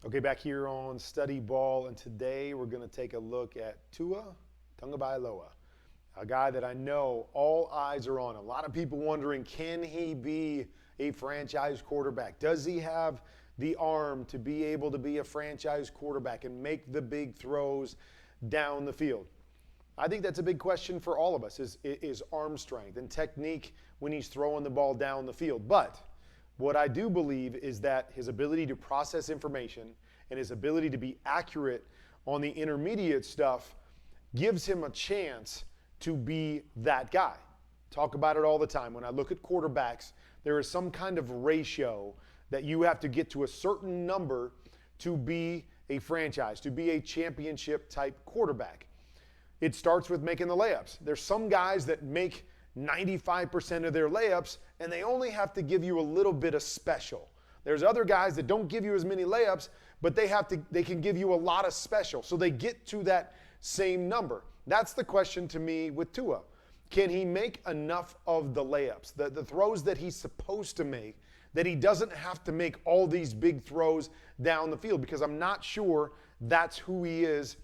Okay, back here on Study Ball, and today we're going to take a look at Tua Tagovailoa, a guy that I know all eyes are on. A lot of people wondering, can he be a franchise quarterback? Does he have the arm to be able to be a franchise quarterback and make the big throws down the field? I think that's a big question for all of us, is arm strength and technique when he's throwing the ball down the field. But what I do believe is that his ability to process information and his ability to be accurate on the intermediate stuff gives him a chance to be that guy. Talk about it all the time. When I look at quarterbacks, there is some kind of ratio that you have to get to a certain number to be a franchise, to be a championship type quarterback. It starts with making the layups. There's some guys that make 95% of their layups, and they only have to give you a little bit of special. There's other guys that don't give you as many layups, but they can give you a lot of special. So they get to that same number. That's the question to me with Tua. Can he make enough of the layups, the throws that he's supposed to make, that he doesn't have to make all these big throws down the field? Because I'm not sure that's who he is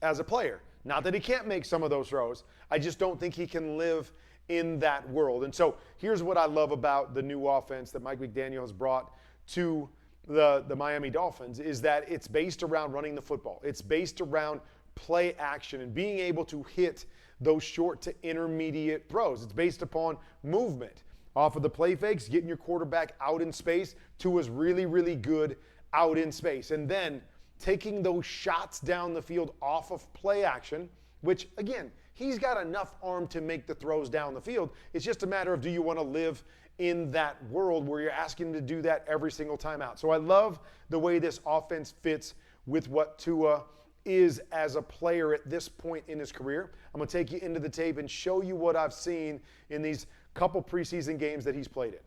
as a player. Not that he can't make some of those throws. I just don't think he can live in that world. And so here's what I love about the new offense that Mike McDaniel has brought to the Miami Dolphins is that it's based around running the football. It's based around play action and being able to hit those short to intermediate throws. It's based upon movement. Off of the play fakes, getting your quarterback out in space. Tua's really, really good out in space. And then taking those shots down the field off of play action, which, again, he's got enough arm to make the throws down the field. It's just a matter of, do you want to live in that world where you're asking him to do that every single time out? So I love the way this offense fits with what Tua is as a player at this point in his career. I'm going to take you into the tape and show you what I've seen in these couple preseason games that he's played in.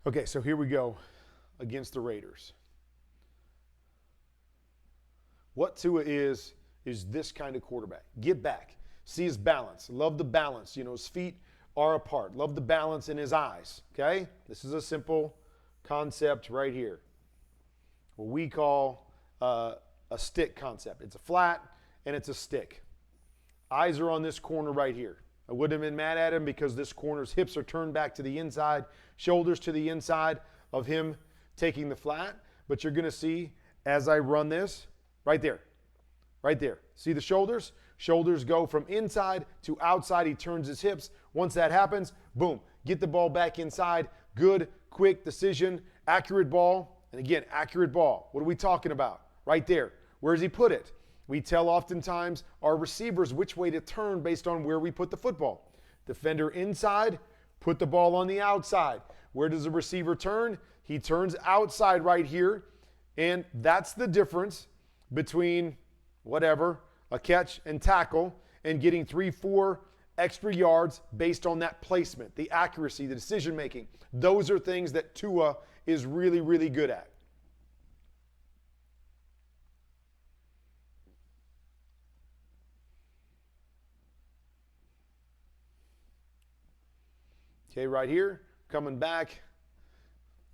Okay, so here we go against the Raiders. What Tua is this kind of quarterback. Get back. See his balance. Love the balance. You know, his feet are apart. Love the balance in his eyes. Okay? This is a simple concept right here. What we call a stick concept. It's a flat and it's a stick. Eyes are on this corner right here. I wouldn't have been mad at him because this corner's hips are turned back to the inside, shoulders to the inside of him taking the flat. But you're going to see as I run this, right there. See the shoulders? Shoulders go from inside to outside. He turns his hips. Once that happens, boom, get the ball back inside. Good, quick decision, accurate ball. And again, accurate ball. What are we talking about? Right there. Where does he put it? We tell oftentimes our receivers which way to turn based on where we put the football. Defender inside, put the ball on the outside. Where does the receiver turn? He turns outside right here. And that's the difference between a catch and tackle and getting 3-4 extra yards based on that placement, the accuracy, the decision making. Those are things that Tua is really, really good at. Okay, right here, coming back.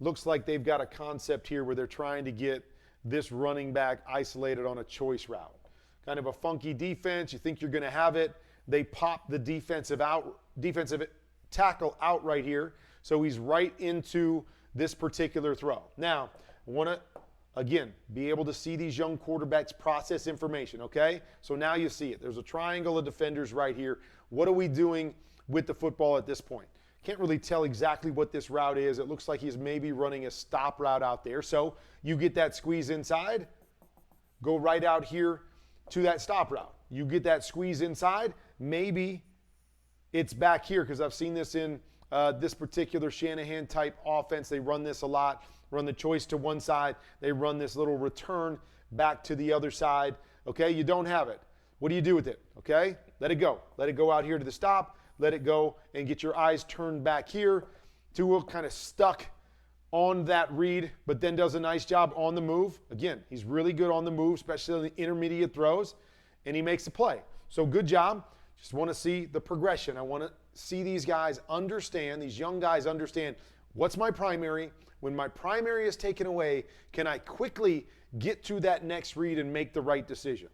Looks like they've got a concept here where they're trying to get this running back isolated on a choice route. Kind of a funky defense. You think you're going to have it. They pop the defensive tackle out right here. So he's right into this particular throw. Now, I want to, again, be able to see these young quarterbacks process information, okay? So now you see it. There's a triangle of defenders right here. What are we doing with the football at this point? Can't really tell exactly what this route is. It looks like he's maybe running a stop route out there. So you get that squeeze inside, go right out here to that stop route. You get that squeeze inside, maybe it's back here because I've seen this in this particular Shanahan type offense. They run this a lot, run the choice to one side. They run this little return back to the other side. Okay, you don't have it. What do you do with it? Okay, let it go. Let it go out here to the stop. Let it go and get your eyes turned back here. Tua kind of stuck on that read, but then does a nice job on the move. Again, he's really good on the move, especially on the intermediate throws, and he makes the play. So good job. Just want to see the progression. I want to see these guys understand, these young guys understand, what's my primary? When my primary is taken away, can I quickly get to that next read and make the right decision?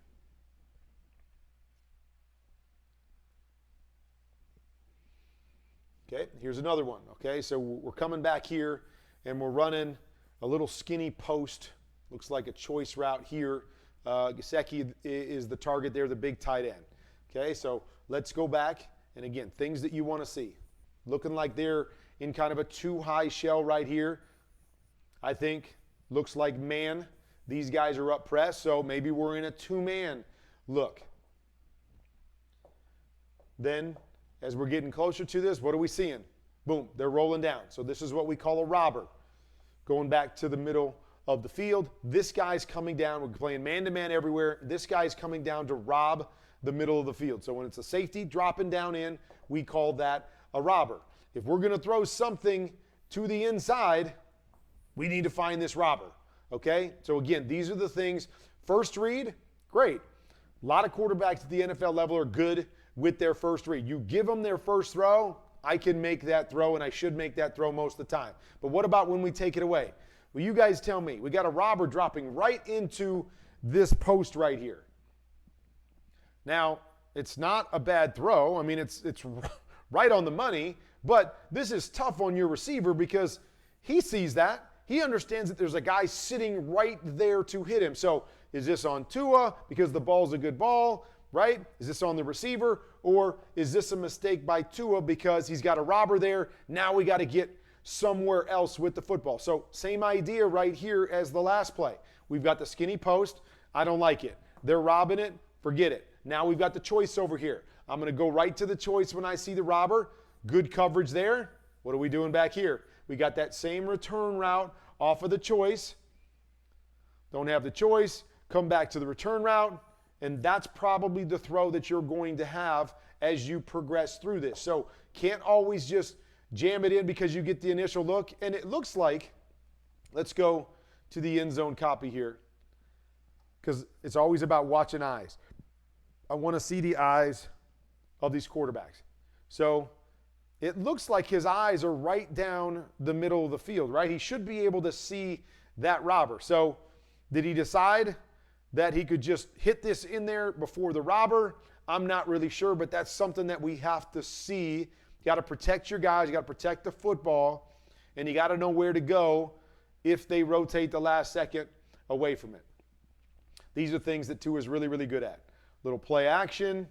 Okay, here's another one. Okay, so we're coming back here and we're running a little skinny post. Looks like a choice route here. Gesicki is the target there, the big tight end. Okay, so let's go back. And again, things that you want to see. Looking like they're in kind of a too high shell right here. I think looks like man. These guys are up pressed, so maybe we're in a two-man look. Then, as we're getting closer to this, what are we seeing? Boom, they're rolling down. So this is what we call a robber. Going back to the middle of the field, this guy's coming down. We're playing man-to-man everywhere. This guy's coming down to rob the middle of the field. So when it's a safety dropping down in, we call that a robber. If we're going to throw something to the inside, we need to find this robber. Okay? So again, these are the things. First read, great. A lot of quarterbacks at the NFL level are good with their first read. You give them their first throw, I can make that throw, and I should make that throw most of the time. But what about when we take it away? Well, you guys tell me. We got a robber dropping right into this post right here. Now, it's not a bad throw. I mean, it's right on the money, but this is tough on your receiver because he sees that. He understands that there's a guy sitting right there to hit him. So is this on Tua because the ball's a good ball, right? Is this on the receiver? Or is this a mistake by Tua because he's got a robber there? Now we got to get somewhere else with the football. So same idea right here as the last play. We've got the skinny post. I don't like it. They're robbing it. Forget it. Now we've got the choice over here. I'm going to go right to the choice when I see the robber. Good coverage there. What are we doing back here? We got that same return route off of the choice. Don't have the choice. Come back to the return route. And that's probably the throw that you're going to have as you progress through this. So can't always just jam it in because you get the initial look. And it looks like, let's go to the end zone copy here, because it's always about watching eyes. I want to see the eyes of these quarterbacks. So it looks like his eyes are right down the middle of the field, right? He should be able to see that robber. So did he decide that he could just hit this in there before the robber? I'm not really sure, but that's something that we have to see. You got to protect your guys. You got to protect the football, and you got to know where to go if they rotate the last second away from it. These are things that Tua is really, really good at. Little play action,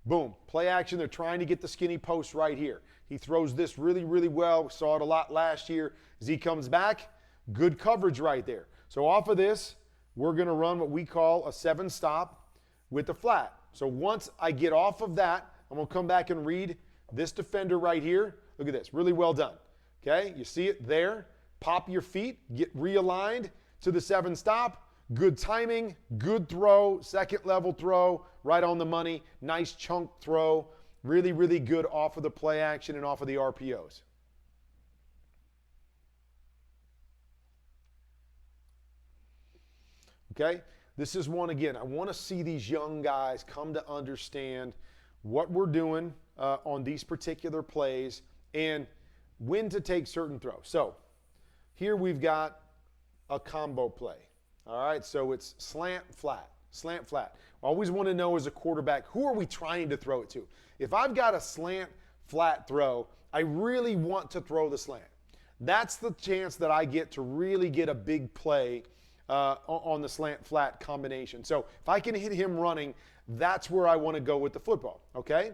boom, play action. They're trying to get the skinny post right here. He throws this really, really well. We saw it a lot last year. As he comes back, good coverage right there. So off of this, we're going to run what we call a 7-stop with the flat. So once I get off of that, I'm going to come back and read this defender right here. Look at this. Really well done. Okay, you see it there. Pop your feet. Get realigned to the 7-stop. Good timing. Good throw. Second level throw. Right on the money. Nice chunk throw. Really, really good off of the play action and off of the RPOs. Okay, this is one again. I want to see these young guys come to understand what we're doing on these particular plays and when to take certain throws. So here we've got a combo play. All right, so it's slant, flat, slant, flat. I always want to know as a quarterback, who are we trying to throw it to? If I've got a slant, flat throw, I really want to throw the slant. That's the chance that I get to really get a big play on the slant-flat combination. So if I can hit him running, that's where I want to go with the football, okay?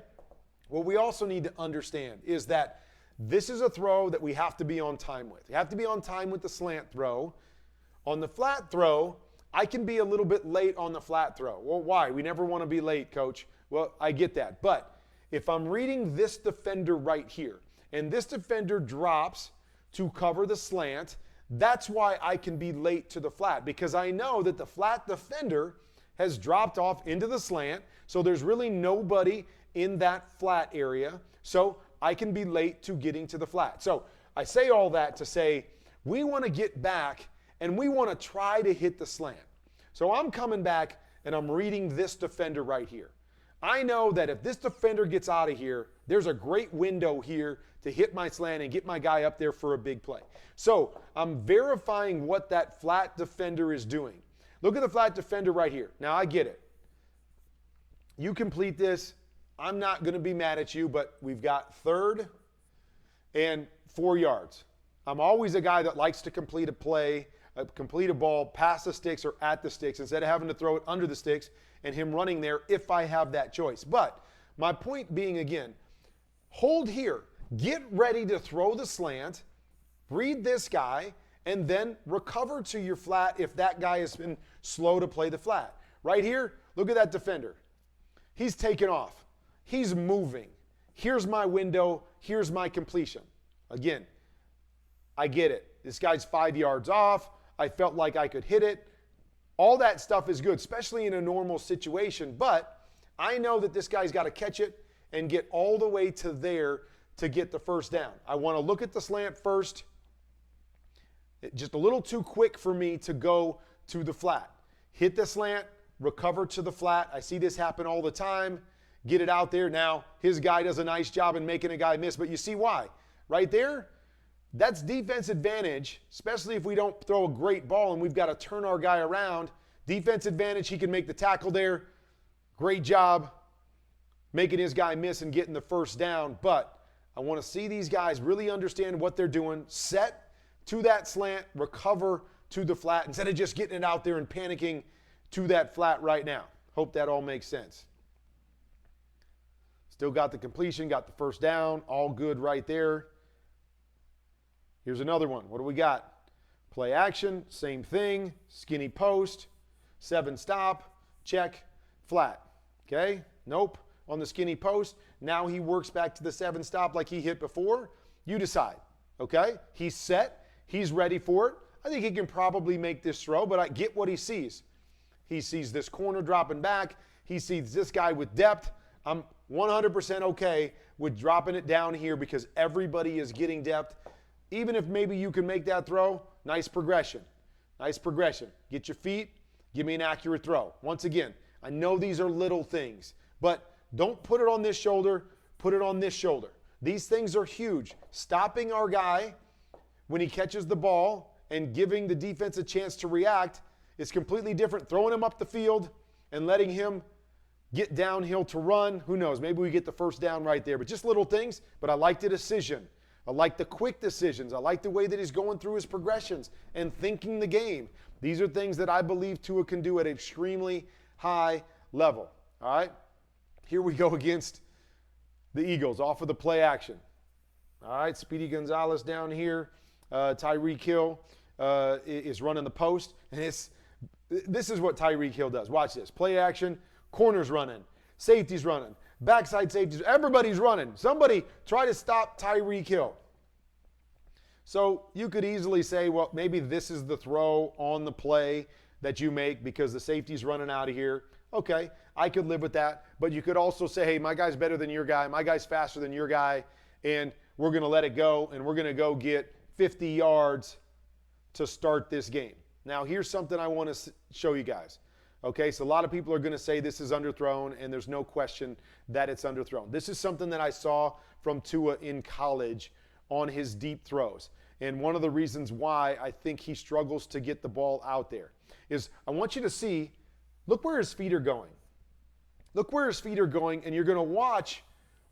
What we also need to understand is that this is a throw that we have to be on time with. You have to be on time with the slant throw. On the flat throw, I can be a little bit late on the flat throw. Well, why? We never want to be late, Coach. Well, I get that. But if I'm reading this defender right here, and this defender drops to cover the slant, that's why I can be late to the flat, because I know that the flat defender has dropped off into the slant, so there's really nobody in that flat area, so I can be late to getting to the flat. So I say all that to say we want to get back and we want to try to hit the slant. So I'm coming back and I'm reading this defender right here. I know that if this defender gets out of here, there's a great window here to hit my slant and get my guy up there for a big play. So I'm verifying what that flat defender is doing. Look at the flat defender right here. Now I get it. You complete this, I'm not going to be mad at you, but we've got 3rd and 4 yards. I'm always a guy that likes to complete a play, complete a ball past the sticks or at the sticks instead of having to throw it under the sticks and him running there if I have that choice. But my point being, again, hold here. Get ready to throw the slant, read this guy, and then recover to your flat if that guy has been slow to play the flat. Right here, look at that defender. He's taken off. He's moving. Here's my window. Here's my completion. Again, I get it. This guy's 5 yards off. I felt like I could hit it. All that stuff is good, especially in a normal situation. But I know that this guy's got to catch it and get all the way to there to get the first down. I want to look at the slant first. Just a little too quick for me to go to the flat. Hit the slant, recover to the flat. I see this happen all the time. Get it out there. Now, his guy does a nice job in making a guy miss, but you see why. Right there, that's defense advantage, especially if we don't throw a great ball and we've got to turn our guy around. Defense advantage, he can make the tackle there. Great job making his guy miss and getting the first down. But I want to see these guys really understand what they're doing, set to that slant, recover to the flat, instead of just getting it out there and panicking to that flat right now. Hope that all makes sense. Still got the completion, got the first down, all good right there. Here's another one. What do we got? Play action, same thing, skinny post, 7 stop, check, flat. Okay? Nope. On the skinny post, now he works back to the 7 stop like he hit before. You decide. Okay? He's set. He's ready for it. I think he can probably make this throw, but I get what he sees. He sees this corner dropping back. He sees this guy with depth. I'm 100% okay with dropping it down here because everybody is getting depth. Even if maybe you can make that throw, nice progression. Nice progression. Get your feet, give me an accurate throw. Once again, I know these are little things, but don't put it on this shoulder, put it on this shoulder. These things are huge. Stopping our guy when he catches the ball and giving the defense a chance to react is completely different. Throwing him up the field and letting him get downhill to run, who knows, maybe we get the first down right there. But just little things, but I like the decision. I like the quick decisions. I like the way that he's going through his progressions and thinking the game. These are things that I believe Tua can do at an extremely high level. All right? Here we go against the Eagles off of the play action. All right, Speedy Gonzalez down here. Tyreek Hill is running the post. And this is what Tyreek Hill does. Watch this. Play action, corner's running, safety's running. Backside safeties, everybody's running. Somebody try to stop Tyreek Hill. So you could easily say, well, maybe this is the throw on the play that you make because the safety's running out of here. Okay, I could live with that. But you could also say, hey, my guy's better than your guy. My guy's faster than your guy. And we're going to let it go, and we're going to go get 50 yards to start this game. Now, here's something I want to show you guys. Okay, so a lot of people are going to say this is underthrown, and there's no question that it's underthrown. This is something that I saw from Tua in college on his deep throws. And one of the reasons why I think he struggles to get the ball out there is I want you to see, look where his feet are going. Look where his feet are going, and you're going to watch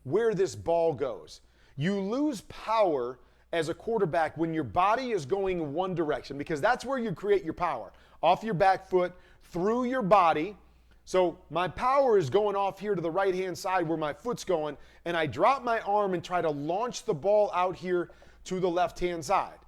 where this ball goes. You lose power as a quarterback when your body is going one direction because that's where you create your power. Off your back foot, through your body. So my power is going off here to the right-hand side where my foot's going, and I drop my arm and try to launch the ball out here to the left-hand side.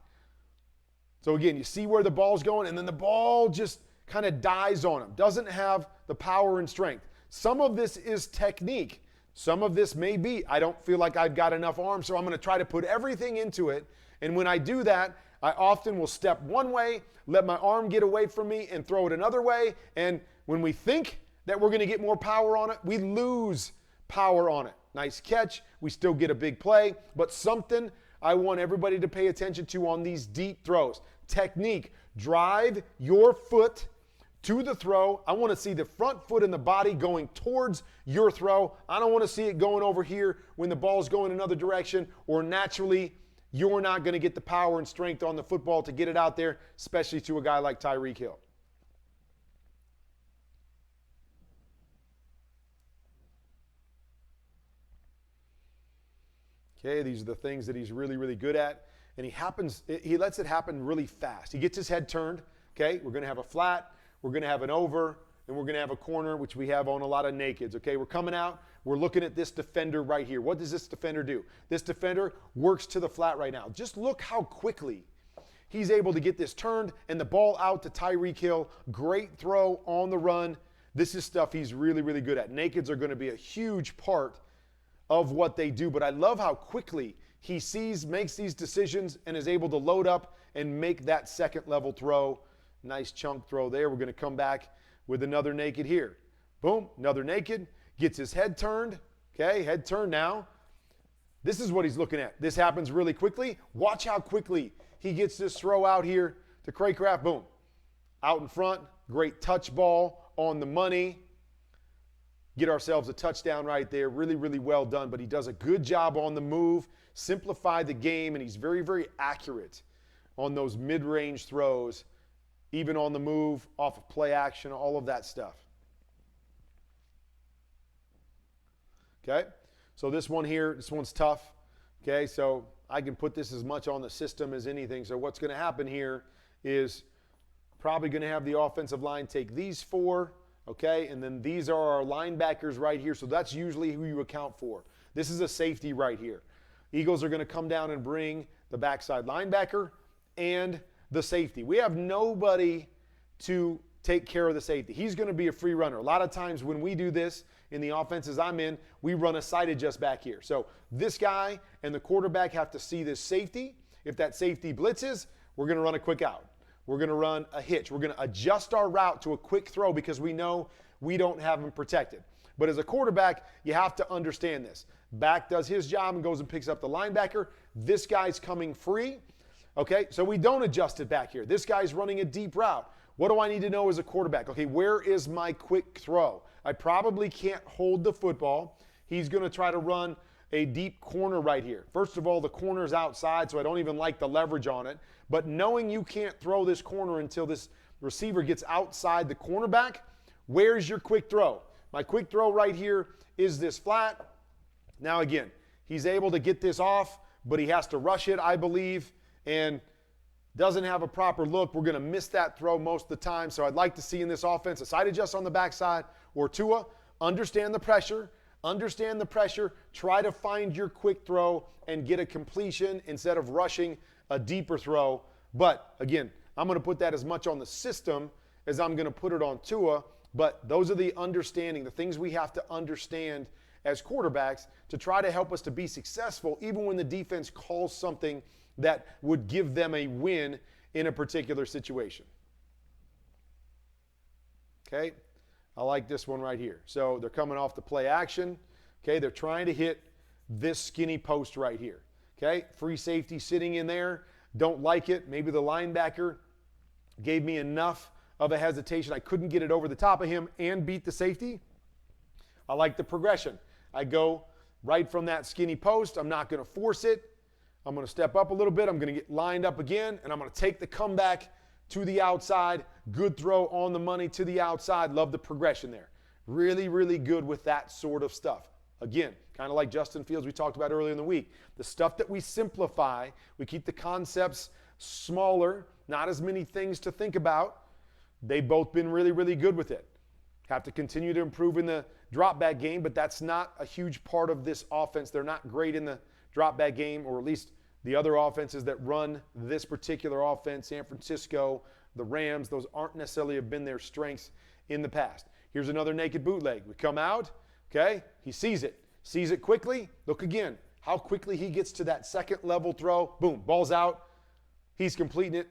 So again, you see where the ball's going, and then the ball just kind of dies on him. Doesn't have the power and strength. Some of this is technique. Some of this may be, I don't feel like I've got enough arm, so I'm going to try to put everything into it. And when I do that, I often will step one way, let my arm get away from me, and throw it another way. And when we think that we're going to get more power on it, we lose power on it. Nice catch. We still get a big play. But something I want everybody to pay attention to on these deep throws. Technique. Drive your foot to the throw. I want to see the front foot and the body going towards your throw. I don't want to see it going over here when the ball's going another direction, or naturally you're not going to get the power and strength on the football to get it out there, especially to a guy like Tyreek Hill. Okay, these are the things that he's really, really good at. And he lets it happen really fast. He gets his head turned. Okay, we're going to have a flat, we're going to have an over, and we're going to have a corner, which we have on a lot of nakeds. Okay, we're coming out. We're looking at this defender right here. What does this defender do? This defender works to the flat right now. Just look how quickly he's able to get this turned and the ball out to Tyreek Hill. Great throw on the run. This is stuff he's really, really good at. Nakeds are going to be a huge part of what they do, but I love how quickly he sees, makes these decisions, and is able to load up and make that second level throw. Nice chunk throw there. We're going to come back with another naked here. Boom, another naked. Gets his head turned. Okay, head turned now. This is what he's looking at. This happens really quickly. Watch how quickly he gets this throw out here to Craycraft. Boom. Out in front. Great touch ball on the money. Get ourselves a touchdown right there. Really, really well done. But he does a good job on the move, simplify the game, and he's very, very accurate on those mid-range throws, even on the move, off of play action, all of that stuff. Okay, so this one here, this one's tough. Okay, so I can put this as much on the system as anything. So what's going to happen here is probably going to have the offensive line take these four. Okay, and then these are our linebackers right here. So that's usually who you account for. This is a safety right here. Eagles are going to come down and bring the backside linebacker and the safety. We have nobody to take care of the safety. He's going to be a free runner. A lot of times when we do this in the offenses I'm in, we run a side adjust back here. So this guy and the quarterback have to see this safety. If that safety blitzes, we're going to run a quick out. We're going to run a hitch. We're going to adjust our route to a quick throw because we know we don't have him protected. But as a quarterback, you have to understand this. Back does his job and goes and picks up the linebacker. This guy's coming free. Okay, so we don't adjust it back here. This guy's running a deep route. What do I need to know as a quarterback? Okay, where is my quick throw? I probably can't hold the football. He's going to try to run a deep corner right here. First of all, the corner's outside, so I don't even like the leverage on it. But knowing you can't throw this corner until this receiver gets outside the cornerback, where's your quick throw? My quick throw right here is this flat. Now again, he's able to get this off, but he has to rush it, I believe, and doesn't have a proper look. We're going to miss that throw most of the time. So I'd like to see in this offense a side adjust on the backside or Tua. Understand the pressure. Understand the pressure. Try to find your quick throw and get a completion instead of rushing a deeper throw. But again, I'm going to put that as much on the system as I'm going to put it on Tua. But those are the understanding, the things we have to understand as quarterbacks to try to help us to be successful even when the defense calls something that would give them a win in a particular situation. Okay, I like this one right here. So they're coming off the play action. Okay, they're trying to hit this skinny post right here. Okay, free safety sitting in there. Don't like it. Maybe the linebacker gave me enough of a hesitation. I couldn't get it over the top of him and beat the safety. I like the progression. I go right from that skinny post. I'm not going to force it. I'm going to step up a little bit. I'm going to get lined up again, and I'm going to take the comeback to the outside. Good throw on the money to the outside. Love the progression there. Really, really good with that sort of stuff. Again, kind of like Justin Fields we talked about earlier in the week. The stuff that we simplify, we keep the concepts smaller, not as many things to think about. They've both been really, really good with it. Have to continue to improve in the drop back game, but that's not a huge part of this offense. They're not great in the drop back game, or at least the other offenses that run this particular offense, San Francisco, the Rams, those aren't necessarily have been their strengths in the past. Here's another naked bootleg. We come out, okay, he sees it. Sees it quickly. Look again. How quickly he gets to that second level throw. Boom, ball's out. He's completing it.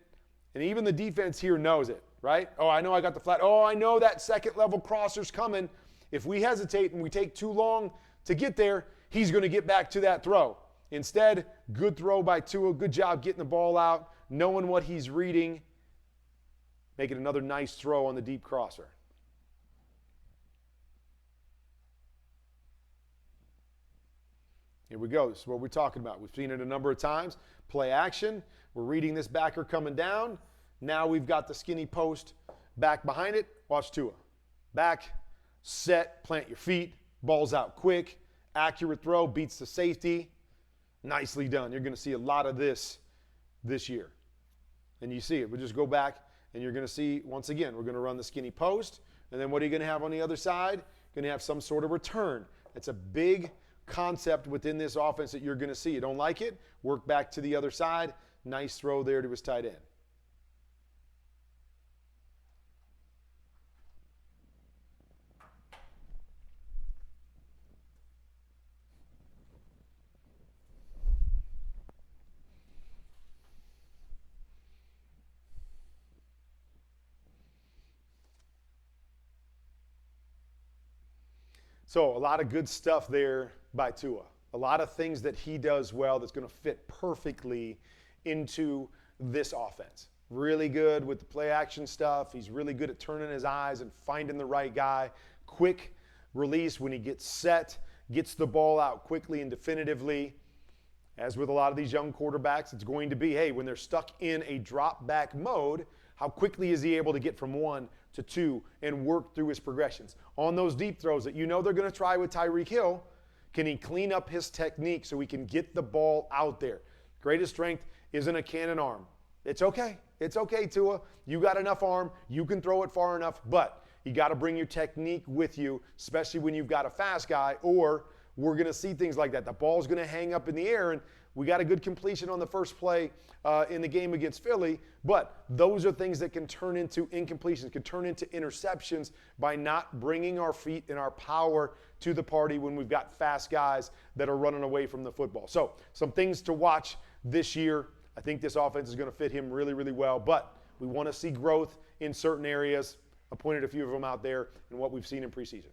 And even the defense here knows it, right? Oh, I know I got the flat. Oh, I know that second level crosser's coming. If we hesitate and we take too long to get there, he's going to get back to that throw. Instead, good throw by Tua. Good job getting the ball out, knowing what he's reading, making another nice throw on the deep crosser. Here we go. This is what we're talking about. We've seen it a number of times. Play action. We're reading this backer coming down. Now we've got the skinny post back behind it. Watch Tua. Back, set, plant your feet. Ball's out quick. Accurate throw, beats the safety. Nicely done. You're going to see a lot of this year. And you see it. We'll just go back and you're going to see, once again, we're going to run the skinny post. And then what are you going to have on the other side? You're going to have some sort of return. It's a big concept within this offense that you're going to see. You don't like it? Work back to the other side. Nice throw there to his tight end. So a lot of good stuff there by Tua. A lot of things that he does well that's going to fit perfectly into this offense. Really good with the play action stuff. He's really good at turning his eyes and finding the right guy. Quick release when he gets set, gets the ball out quickly and definitively. As with a lot of these young quarterbacks, it's going to be, hey, when they're stuck in a drop back mode, how quickly is he able to get from 1 to 2 and work through his progressions? On those deep throws that you know they're going to try with Tyreek Hill, can he clean up his technique so he can get the ball out there? Greatest strength isn't a cannon arm. It's okay. It's okay, Tua. You got enough arm. You can throw it far enough, but you got to bring your technique with you, especially when you've got a fast guy, or we're going to see things like that. The ball's going to hang up in the air, and we got a good completion on the first play in the game against Philly, but those are things that can turn into incompletions, can turn into interceptions by not bringing our feet and our power to the party when we've got fast guys that are running away from the football. So some things to watch this year. I think this offense is going to fit him really, really well, but we want to see growth in certain areas. I pointed a few of them out there in what we've seen in preseason.